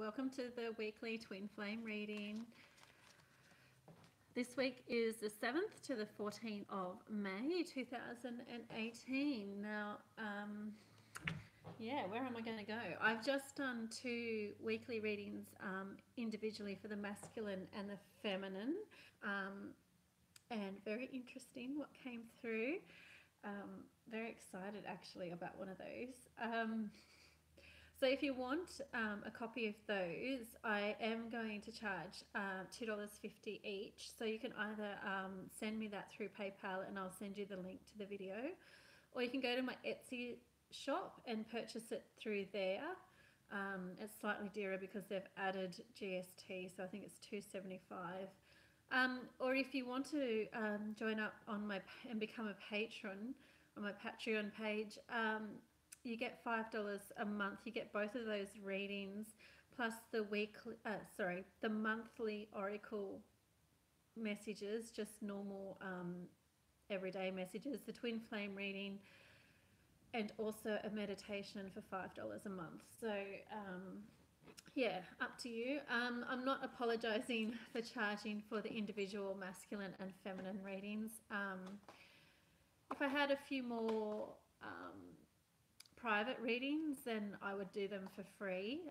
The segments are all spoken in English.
Welcome to the weekly twin flame reading. This week is the 7th to the 14th of May 2018. Now, where am I going to go? I've just done two weekly readings individually for the masculine and the feminine, and very interesting what came through. Very excited actually about one of those. So if you want a copy of those, I am going to charge $2.50 each. So you can either send me that through PayPal and I'll send you the link to the video, or you can go to my Etsy shop and purchase it through there. It's slightly dearer because they've added GST, so I think it's $2.75. Or if you want to join up on and become a patron on my Patreon page, you get $5 a month. You get both of those readings plus the monthly oracle messages, just normal everyday messages, the twin flame reading, and also a meditation for $5 a month. So up to you. I'm not apologizing for charging for the individual masculine and feminine readings. If I had a few more private readings, then I would do them for free,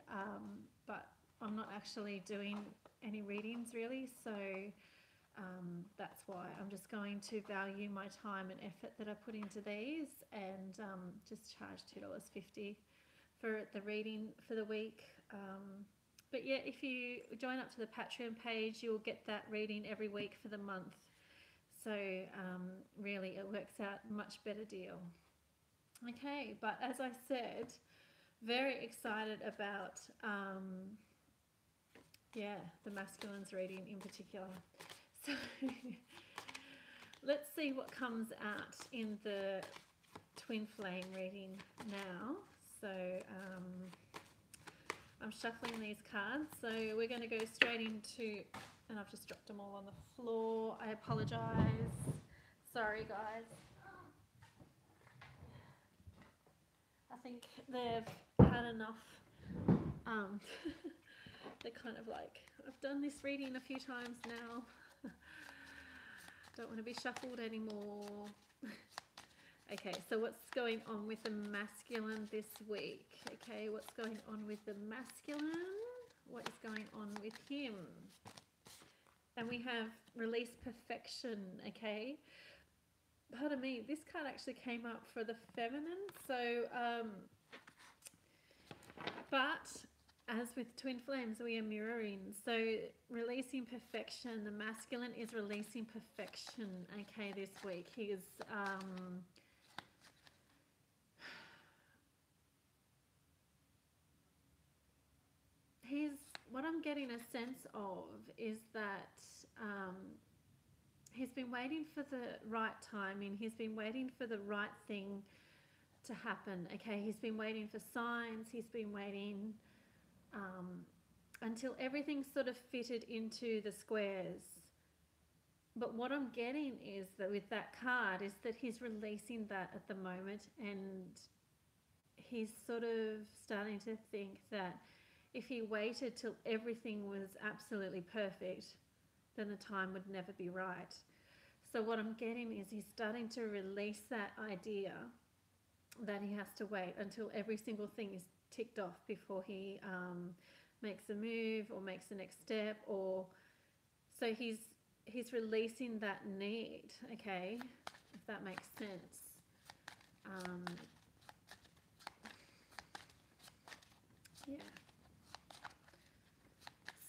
but I'm not actually doing any readings really, so that's why I'm just going to value my time and effort that I put into these, and just charge $2.50 for the reading for the week. But yeah, if you join up to the Patreon page, you'll get that reading every week for the month, so really it works out a much better deal. Okay, but as I said, very excited about the masculine's reading in particular. So let's see what comes out in the twin flame reading now. So I'm shuffling these cards, so we're going to go straight into, and I've just dropped them all on the floor. I apologize. Sorry guys. I think they've had enough. They're kind of like, I've done this reading a few times now. Don't want to be shuffled anymore. Okay, so what's going on with the masculine this week? Okay, what's going on with the masculine? What is going on with him? And we have release perfection, okay? Pardon me, this card actually came up for the feminine, so but as with twin flames, we are mirroring. So releasing perfection, the masculine is releasing perfection, okay, this week. He is what I'm getting a sense of is that he's been waiting for the right timing. He's been waiting for the right thing to happen. Okay, he's been waiting for signs. He's been waiting until everything's sort of fitted into the squares. But what I'm getting is that with that card is that he's releasing that at the moment, and he's sort of starting to think that if he waited till everything was absolutely perfect, then the time would never be right. So what I'm getting is he's starting to release that idea that he has to wait until every single thing is ticked off before he makes a move or makes the next step, or so he's releasing that need, okay, if that makes sense.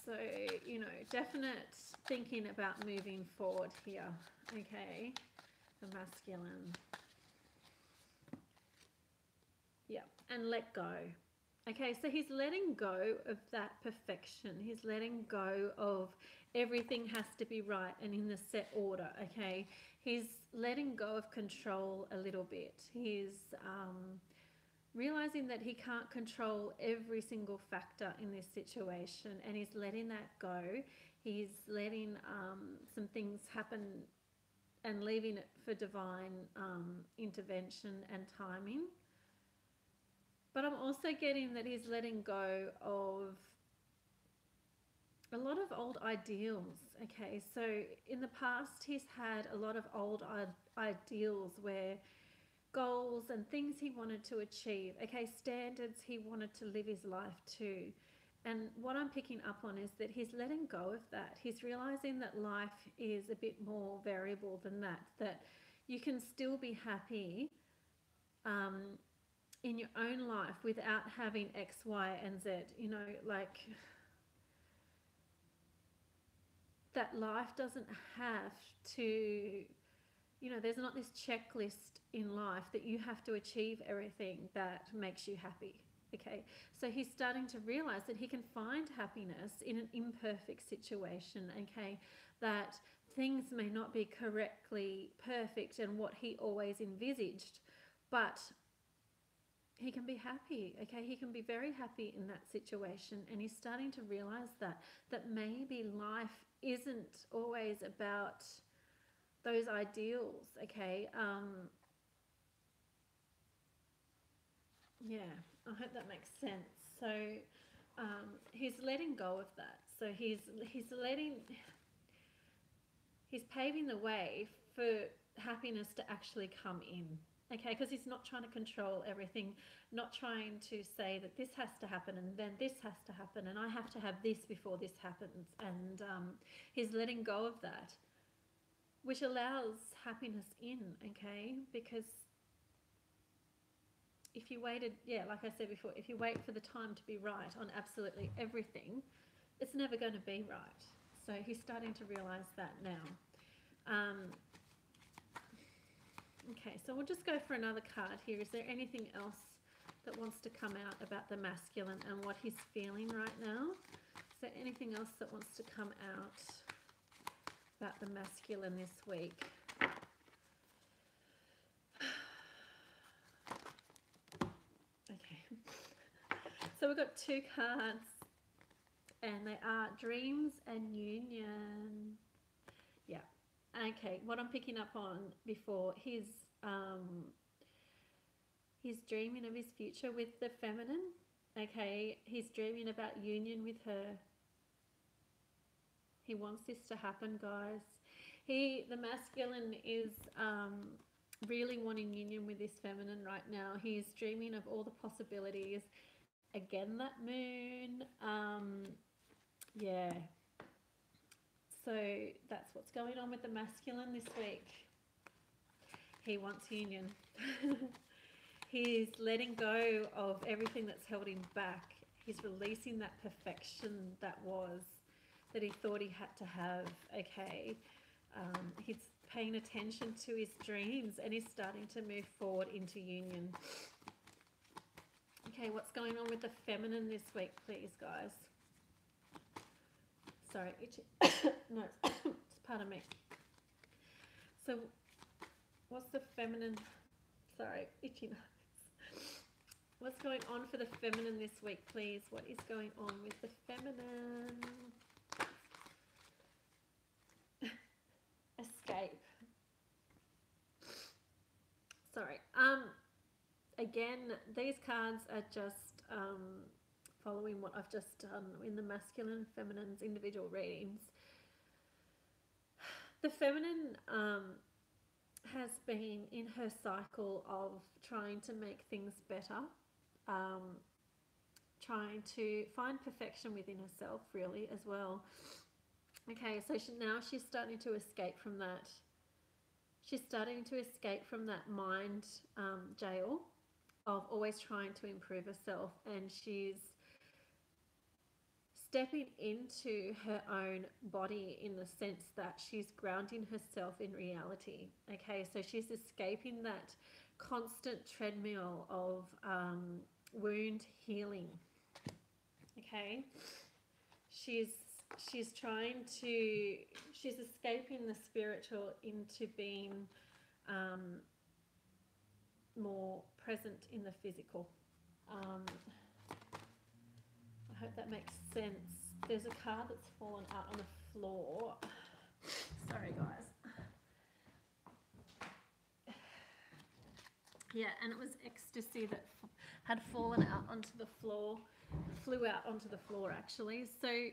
So, you know, definite thinking about moving forward here, okay, the masculine. Yeah, and let go. Okay, so he's letting go of that perfection. He's letting go of everything has to be right and in the set order, okay? He's letting go of control a little bit. He's realizing that he can't control every single factor in this situation, and he's letting that go. He's letting some things happen and leaving it for divine intervention and timing. But I'm also getting that he's letting go of a lot of old ideals. Okay, so in the past he's had a lot of old ideals where goals and things he wanted to achieve, okay, standards he wanted to live his life to. And what I'm picking up on is that he's letting go of that. He's realizing that life is a bit more variable than that, that you can still be happy in your own life without having X, Y, and Z. You know, like that life doesn't have to, you know, there's not this checklist in life that you have to achieve everything that makes you happy. Okay, so he's starting to realize that he can find happiness in an imperfect situation. Okay, that things may not be correctly perfect and what he always envisaged, but he can be happy. Okay, he can be very happy in that situation, and he's starting to realize that maybe life isn't always about those ideals. Okay, yeah, I hope that makes sense. So he's letting go of that. So he's paving the way for happiness to actually come in. Okay, because he's not trying to control everything, not trying to say that this has to happen and then this has to happen and I have to have this before this happens. And he's letting go of that, which allows happiness in. Okay, because if you waited, yeah, like I said before, if you wait for the time to be right on absolutely everything, it's never going to be right. So he's starting to realize that now. Okay, so we'll just go for another card here. Is there anything else that wants to come out about the masculine and what he's feeling right now? Is there anything else that wants to come out about the masculine this week? Okay, so we've got two cards and they are dreams and union. Yeah. Okay, what I'm picking up on before, he's dreaming of his future with the feminine. Okay, he's dreaming about union with her. He wants this to happen, guys. The masculine is really wanting union with this feminine right now. He's dreaming of all the possibilities. Again, that moon. Yeah. So that's what's going on with the masculine this week. He wants union. He's letting go of everything that's held him back. He's releasing that perfection that he thought he had to have. Okay. He's paying attention to his dreams and he's starting to move forward into union. Okay, what's going on with the feminine this week, please, guys? Sorry, itchy. No, it's part of me. So, what's the feminine? Sorry, itchy nose. What's going on for the feminine this week, please? What is going on with the feminine? Escape. Sorry. Again, these cards are just following what I've just done in the masculine and feminine's individual readings. The feminine has been in her cycle of trying to make things better, trying to find perfection within herself, really, as well. Okay, so now she's starting to escape from that. She's starting to escape from that mind jail of always trying to improve herself, and she's stepping into her own body in the sense that she's grounding herself in reality. Okay, so she's escaping that constant treadmill of wound healing. Okay, she's escaping the spiritual into being more present in the physical. I hope that makes sense. There's a card that's fallen out on the floor. Sorry, guys. Yeah, and it was ecstasy that had fallen out onto the floor, flew out onto the floor actually. So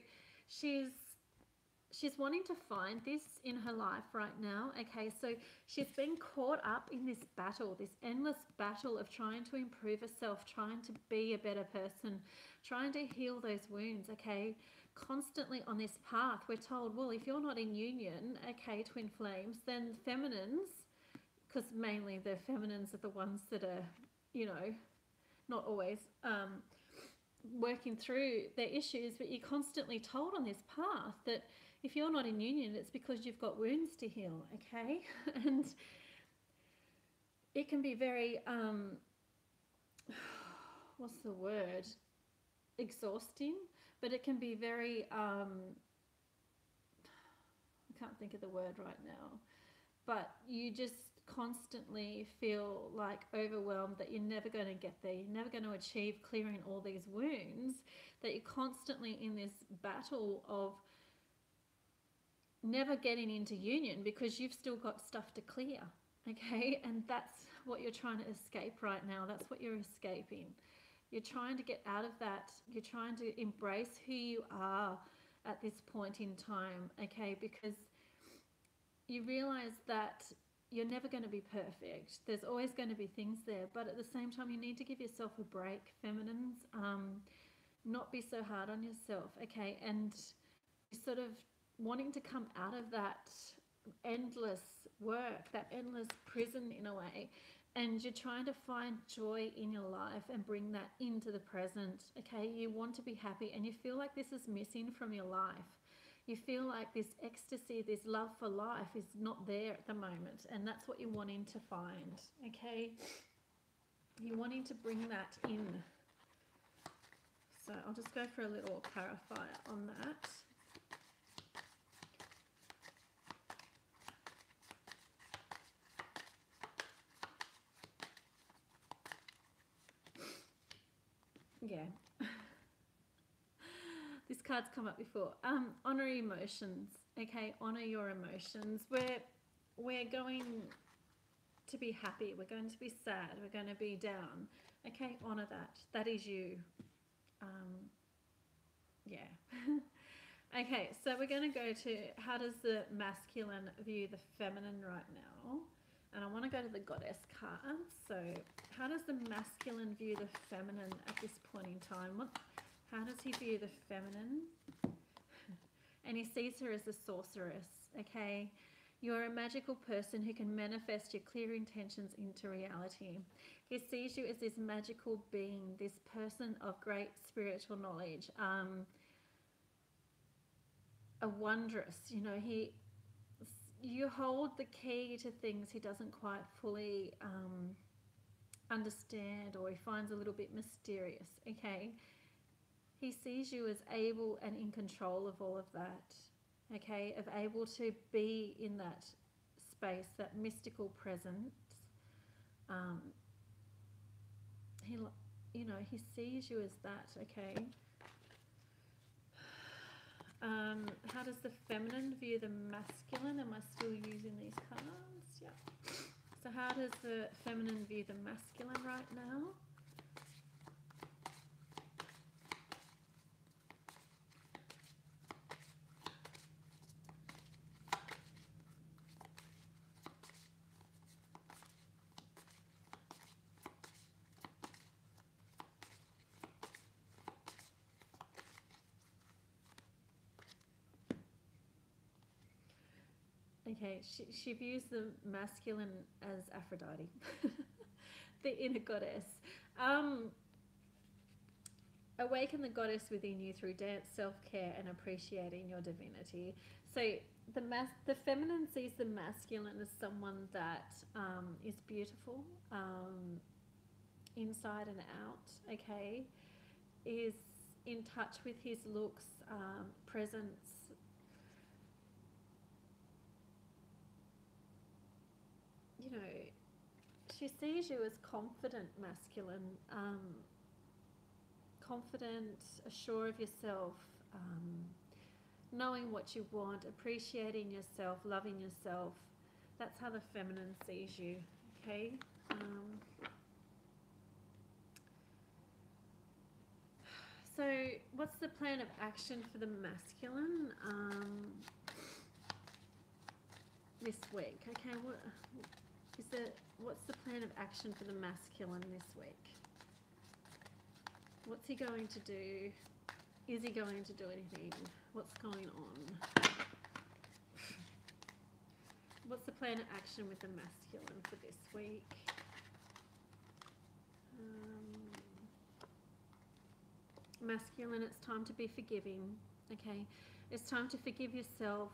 she's wanting to find this in her life right now. Okay, so she's been caught up in this battle, this endless battle of trying to improve herself, trying to be a better person, trying to heal those wounds. Okay, constantly on this path, we're told, well, if you're not in union, okay, twin flames, then feminines, because mainly the feminines are the ones that are, you know, not always working through their issues, but you're constantly told on this path that if you're not in union, it's because you've got wounds to heal. Okay. And it can be very what's the word, exhausting, but it can be very I can't think of the word right now, but you just constantly feel like overwhelmed that you're never going to get there, you're never going to achieve clearing all these wounds, that you're constantly in this battle of never getting into union because you've still got stuff to clear. Okay, and that's what you're trying to escape right now. That's what you're escaping. You're trying to get out of that. You're trying to embrace who you are at this point in time. Okay, because you realize that you're never going to be perfect. There's always going to be things there, but at the same time, you need to give yourself a break, feminines. Not be so hard on yourself, okay? And sort of wanting to come out of that endless work, that endless prison in a way, and you're trying to find joy in your life and bring that into the present, okay? You want to be happy and you feel like this is missing from your life. You feel like this ecstasy, this love for life is not there at the moment, and that's what you're wanting to find, okay? You're wanting to bring that in. So I'll just go for a little clarifier on that. Yeah. This card's come up before. Honor emotions. Okay, honor your emotions. We're going to be happy. We're going to be sad. We're going to be down. Okay, honor that. That is you. Yeah. Okay, so we're going to go to how does the masculine view the feminine right now? And I want to go to the goddess card. So how does the masculine view the feminine at this point in time? How does he view the feminine? And he sees her as a sorceress, okay? You're a magical person who can manifest your clear intentions into reality. He sees you as this magical being, this person of great spiritual knowledge, a wondrous, you know, you hold the key to things he doesn't quite fully understand, or he finds a little bit mysterious, okay? He sees you as able and in control of all of that, okay, of able to be in that space, that mystical presence. He sees you as that, okay. How does the feminine view the masculine? Am I still using these cards? Yeah. So how does the feminine view the masculine right now? Okay, she views the masculine as Aphrodite, the inner goddess. Awaken the goddess within you through dance, self-care, and appreciating your divinity. So the feminine sees the masculine as someone that is beautiful, inside and out, okay, is in touch with his looks, presence. You know, she sees you as confident masculine, confident, assured of yourself, knowing what you want, appreciating yourself, loving yourself. That's how the feminine sees you, okay? So what's the plan of action for the masculine this week? Okay, what's the plan of action for the masculine this week? What's he going to do? Is he going to do anything? What's going on? What's the plan of action with the masculine for this week? Masculine, it's time to be forgiving. Okay, it's time to forgive yourself.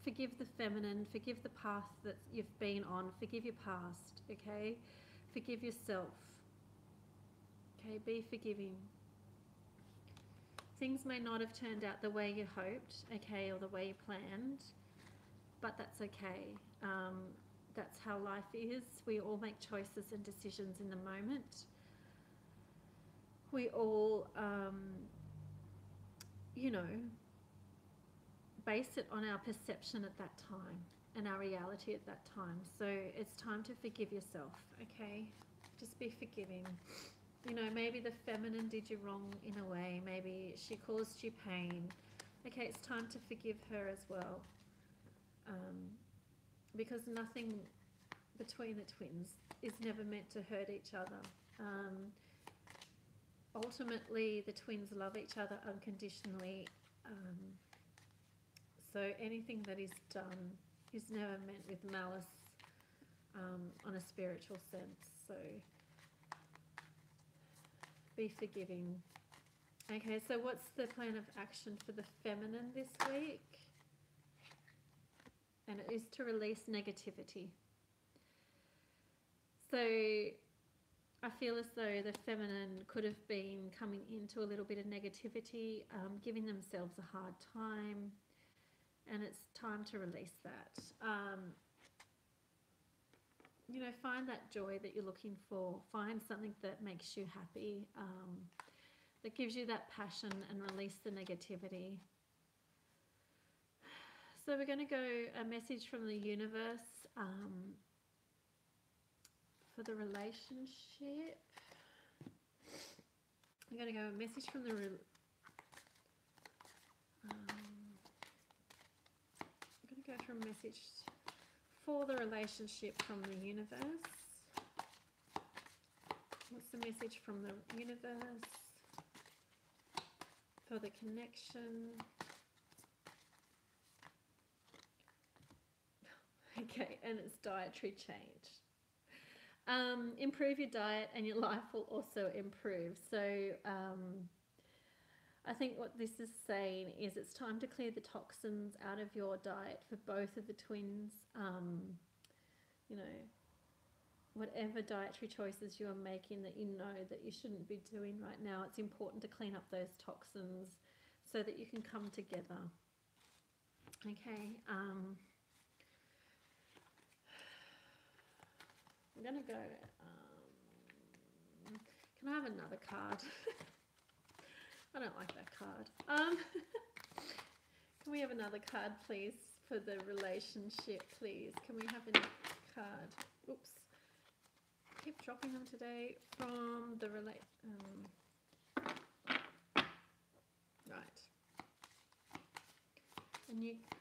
Forgive the feminine. Forgive the path that you've been on. Forgive your past. Okay, forgive yourself. Okay, be forgiving. Things may not have turned out the way you hoped, okay, or the way you planned, but that's okay. That's how life is. We all make choices and decisions in the moment. We all, you know, base it on our perception at that time and our reality at that time. So it's time to forgive yourself, okay? Just be forgiving. You know, maybe the feminine did you wrong in a way. Maybe she caused you pain. Okay, it's time to forgive her as well. Because nothing between the twins is never meant to hurt each other. Ultimately, the twins love each other unconditionally. So anything that is done is never meant with malice on a spiritual sense. So be forgiving. Okay, so what's the plan of action for the feminine this week? And it is to release negativity. So I feel as though the feminine could have been coming into a little bit of negativity, giving themselves a hard time, and it's time to release that. You know, find that joy that you're looking for. Find something that makes you happy, that gives you that passion, and release the negativity. So we're going to go a message from the universe for the relationship. I'm going to go a message from the I'm going to go for a message for the relationship from the universe. What's the message from the universe for the connection? Okay, and it's dietary change. Improve your diet and your life will also improve. So I think what this is saying is it's time to clear the toxins out of your diet for both of the twins. You know, whatever dietary choices you are making that you know that you shouldn't be doing right now, it's important to clean up those toxins so that you can come together. Okay. I'm going to go, can I have another card? I don't like that card. Can we have another card, please, for the relationship, please? Can we have a card? Oops. Keep dropping them today. From the right.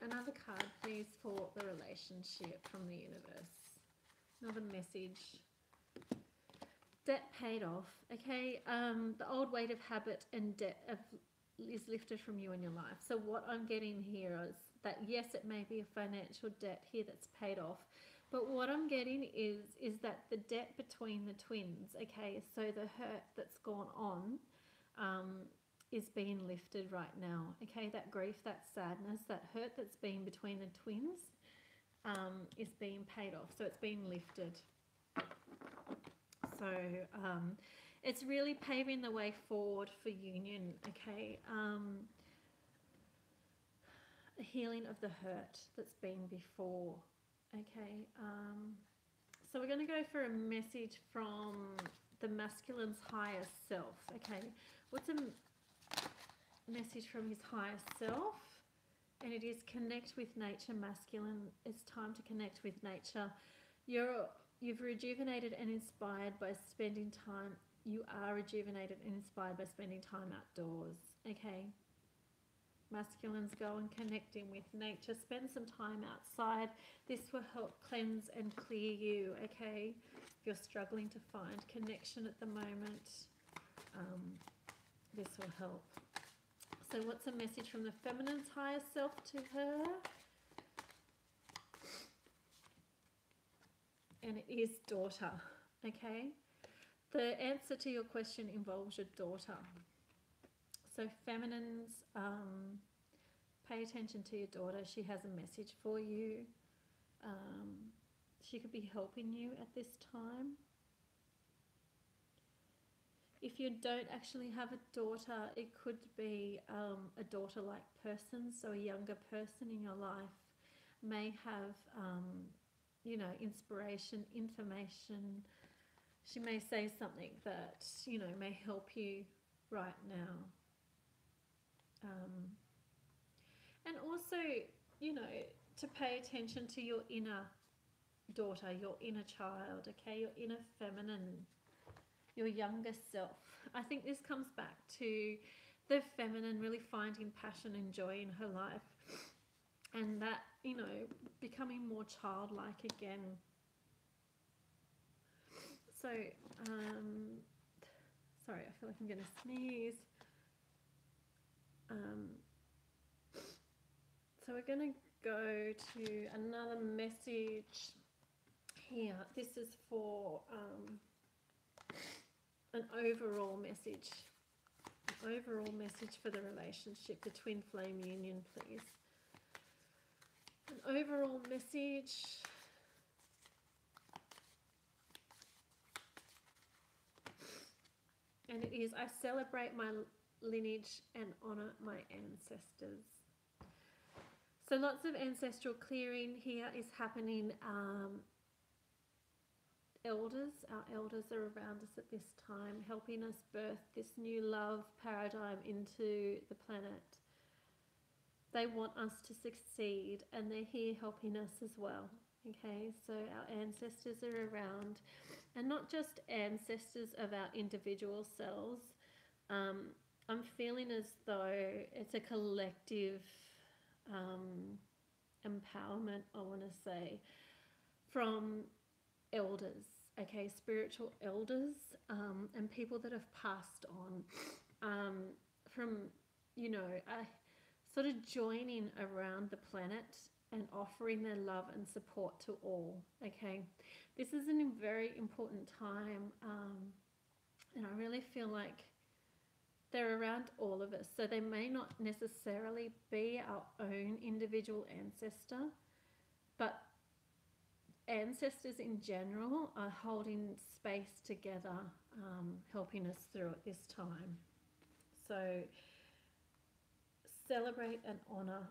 Another card, please, for the relationship from the universe. Another message. Debt paid off. Okay, the old weight of habit and debt is lifted from you in your life. So what I'm getting here is that yes, it may be a financial debt here that's paid off, but what I'm getting is that the debt between the twins, okay, so the hurt that's gone on is being lifted right now. Okay, that grief, that sadness, that hurt that's been between the twins is being paid off. So it's being lifted. So it's really paving the way forward for union, okay? A healing of the hurt that's been before, okay? So we're going to go for a message from the masculine's higher self, okay? What's a message from his higher self? And it is connect with nature, masculine. It's time to connect with nature. You've rejuvenated and inspired by spending time you are rejuvenated and inspired by spending time outdoors. Okay. Masculines, go and connecting with nature. Spend some time outside. This will help cleanse and clear you. Okay. If you're struggling to find connection at the moment, this will help. So what's a message from the feminine's higher self to her? And it is daughter. Okay. The answer to your question involves your daughter. So feminines, pay attention to your daughter. She has a message for you. She could be helping you at this time. If you don't actually have a daughter, it could be a daughter-like person. So a younger person in your life may have, you know, inspiration, information. She may say something that, you know, may help you right now. And also, you know, to pay attention to your inner daughter, your inner child, okay, your inner feminine, your younger self. I think this comes back to the feminine really finding passion and joy in her life, and that, you know, becoming more childlike again. So, sorry, I feel like I'm going to sneeze. So we're going to go to another message here. This is for an overall message. An overall message for the relationship, the twin flame union, please. An overall message. And it is, I celebrate my lineage and honour my ancestors. So lots of ancestral clearing here is happening. Our elders are around us at this time, helping us birth this new love paradigm into the planet. They want us to succeed, and they're here helping us as well. Okay, so our ancestors are around, and not just ancestors of our individual selves. I'm feeling as though it's a collective empowerment, I want to say, from elders, okay, spiritual elders, and people that have passed on, from, you know, sort of joining around the planet and offering their love and support to all. Okay, this is a very important time, and I really feel like they're around all of us. So they may not necessarily be our own individual ancestor, but ancestors in general are holding space together, helping us through at this time. So celebrate and honour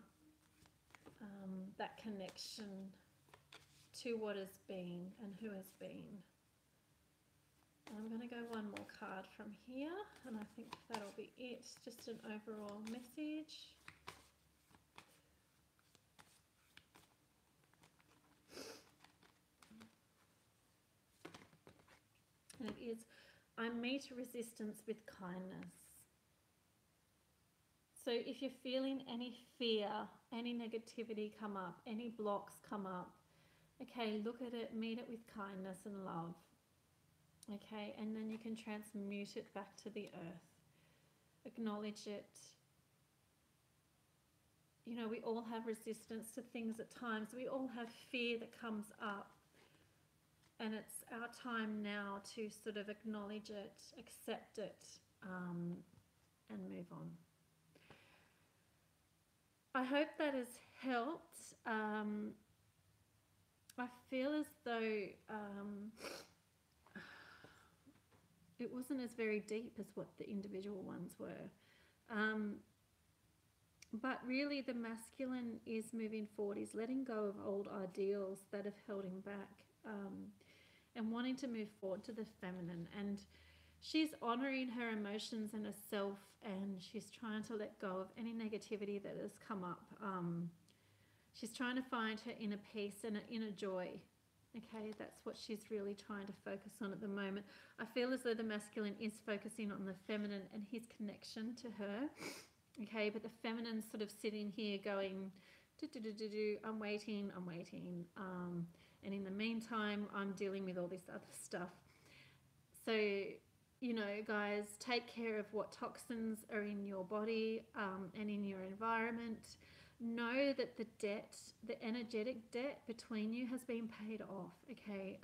that connection to what has been and who has been. I'm going to go one more card from here, and I think that'll be it. Just an overall message. And it is, I meet resistance with kindness. So if you're feeling any fear, any negativity come up, any blocks come up, okay, look at it, meet it with kindness and love. Okay, and then you can transmute it back to the earth. Acknowledge it. You know, we all have resistance to things at times. We all have fear that comes up. And it's our time now to sort of acknowledge it, accept it, and move on. I hope that has helped. I feel as though it wasn't as very deep as what the individual ones were. But really the masculine is moving forward. He's letting go of old ideals that have held him back, and wanting to move forward to the feminine. And she's honouring her emotions and herself, and she's trying to let go of any negativity that has come up. She's trying to find her inner peace and her inner joy. Okay, that's what she's really trying to focus on at the moment. I feel as though the masculine is focusing on the feminine and his connection to her. Okay, but the feminine's sort of sitting here going, I'm waiting, I'm waiting. And in the meantime, I'm dealing with all this other stuff. So, you know, guys, take care of what toxins are in your body and in your environment. Know that the debt, the energetic debt between you has been paid off, okay?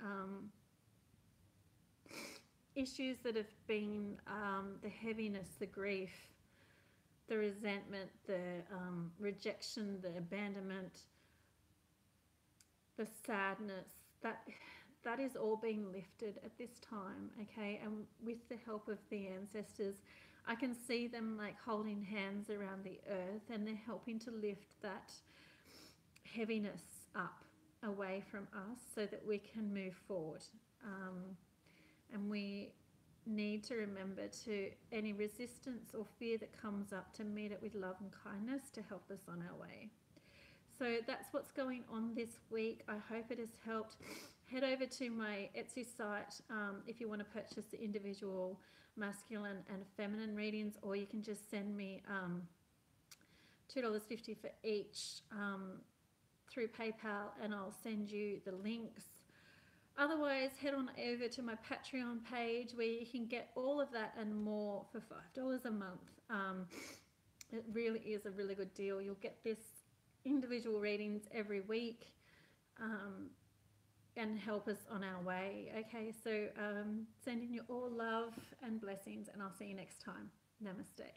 Issues that have been the heaviness, the grief, the resentment, the rejection, the abandonment, the sadness, that is all being lifted at this time, okay? And with the help of the ancestors, I can see them like holding hands around the earth, and they're helping to lift that heaviness up away from us so that we can move forward. And we need to remember to any resistance or fear that comes up, to meet it with love and kindness to help us on our way. So that's what's going on this week. I hope it has helped. Head over to my Etsy site if you want to purchase the individual masculine and feminine readings, or you can just send me $2.50 for each through PayPal, and I'll send you the links. Otherwise, head on over to my Patreon page where you can get all of that and more for $5 a month. It really is a really good deal. You'll get this individual readings every week and help us on our way. Okay, so sending you all love and blessings, and I'll see you next time. Namaste.